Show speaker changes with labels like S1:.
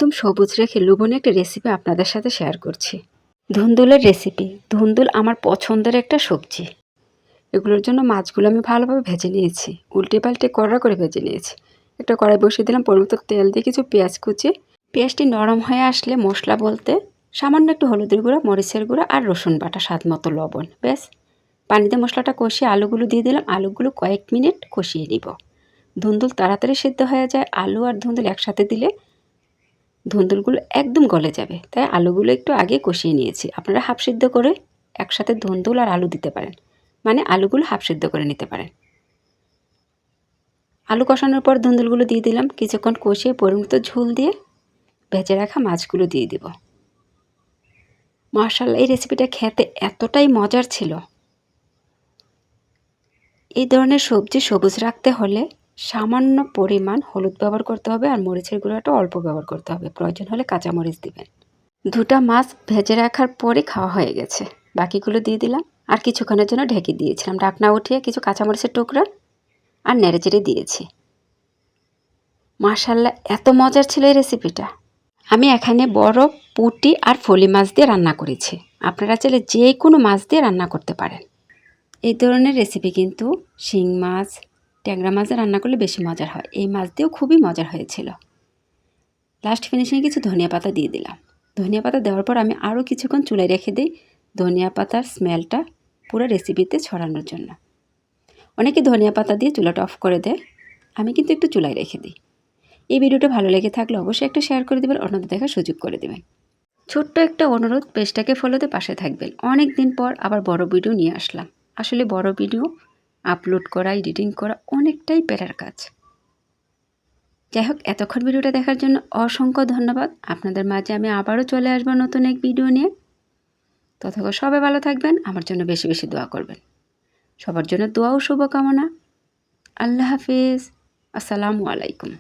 S1: একদম সবুজ রেখে লোভনীয় একটা রেসিপি আপনাদের সাথে শেয়ার করছি। ধুন্দুলের রেসিপি। ধুন্দুল আমার পছন্দের একটা সবজি। এগুলোর জন্য মাছগুলো আমি ভালোভাবে ভেজে নিয়েছি, উল্টে পাল্টে কড়া করে ভেজে নিয়েছি। একটা কড়াই বসিয়ে দিলাম, পরিমতো তেল দিয়ে কিছু পেঁয়াজ কুচি। পেঁয়াজটি নরম হয়ে আসলে মশলা বলতে সামান্য একটু হলুদের গুঁড়া, মরিচের গুঁড়া আর রসুন বাটা, স্বাদ মতো লবণ। ব্যাস, পানিতে মশলাটা কষিয়ে আলুগুলো দিয়ে দিলাম। আলুগুলো কয়েক মিনিট কষিয়ে নিব। ধুন্দুল তাড়াতাড়ি সিদ্ধ হয়ে যায়। আলু আর ধুন্দুল একসাথে দিলে ধুন্দুলগুলো একদম গলে যাবে, তাই আলুগুলো একটু আগে কষিয়ে নিয়েছি। আপনারা হাফ সিদ্ধ করে একসাথে ধুন্দুল আর আলু দিতে পারেন, মানে আলুগুলো হাফ সিদ্ধ করে নিতে পারেন। আলু কষানোর পর ধুন্দুলগুলো দিয়ে দিলাম। কিছুক্ষণ কষিয়ে পরিমিত ঝোল দিয়ে ভেজে রাখা মাছগুলো দিয়ে দিব। মাশাআল্লাহ, এই রেসিপিটা খেতে এতটাই মজার ছিল। এই ধরনের সবজি সবুজ রাখতে হলে সামান্য পরিমাণ হলুদ ব্যবহার করতে হবে আর মরিচের গুঁড়োটা অল্প ব্যবহার করতে হবে। প্রয়োজন হলে কাঁচামরিচ দিবেন। দুটা মাছ ভেজে রাখার পরে খাওয়া হয়ে গেছে, বাকিগুলো দিয়ে দিলাম। আর কিছুক্ষণের জন্য ঢেকে দিয়েছিলাম। ঢাকনা উঠিয়ে কিছু কাঁচামরিচের টুকরা আর নেড়েচেড়ে দিয়েছি। মাশাআল্লাহ, এত মজার ছিল এই রেসিপিটা। আমি এখানে বড় পুঁটি আর ফলি মাছ দিয়ে রান্না করেছি। আপনারা চাইলে যে কোনো মাছ দিয়ে রান্না করতে পারেন। এই ধরনের রেসিপি কিন্তু শিং মাছ, ট্যাংরা মাছে রান্না করলে বেশি মজার হয়। এই মাছ দিয়েও খুবই মজার হয়েছিল। লাস্ট ফিনিশিংয়ে কিছু ধনিয়া পাতা দিয়ে দিলাম। ধনিয়া পাতা দেওয়ার পর আমি আরও কিছুক্ষণ চুলায় রেখে দিই, ধনিয়া পাতার স্মেলটা পুরো রেসিপিতে ছড়ানোর জন্য। অনেকে ধনিয়া পাতা দিয়ে চুলাটা অফ করে দেয়, আমি কিন্তু একটু চুলায় রেখে দিই। এই ভিডিওটা ভালো লেগে থাকলে অবশ্যই একটা শেয়ার করে দেবেন, অন্যদের দেখার সুযোগ করে দেবেন। ছোট্ট একটা অনুরোধ, পেজটাকে ফলোতে পাশে থাকবেন। অনেক দিন পর আবার বড় ভিডিও নিয়ে আসলাম। আসলে বড় ভিডিও আপলোড করা, এডিটিং করা অনেকটাই প্যারার কাজ। যাই হোক, এতক্ষণ ভিডিওটা দেখার জন্য অসংখ্য ধন্যবাদ। আপনাদের মাঝে আমি আবারও চলে আসবো নতুন এক ভিডিও নিয়ে। ততক্ষণ সবাই ভালো থাকবেন, আমার জন্য বেশি বেশি দোয়া করবেন। সবার জন্য দোয়া ও শুভকামনা। আল্লাহ হাফিজ। আসসালামু আলাইকুম।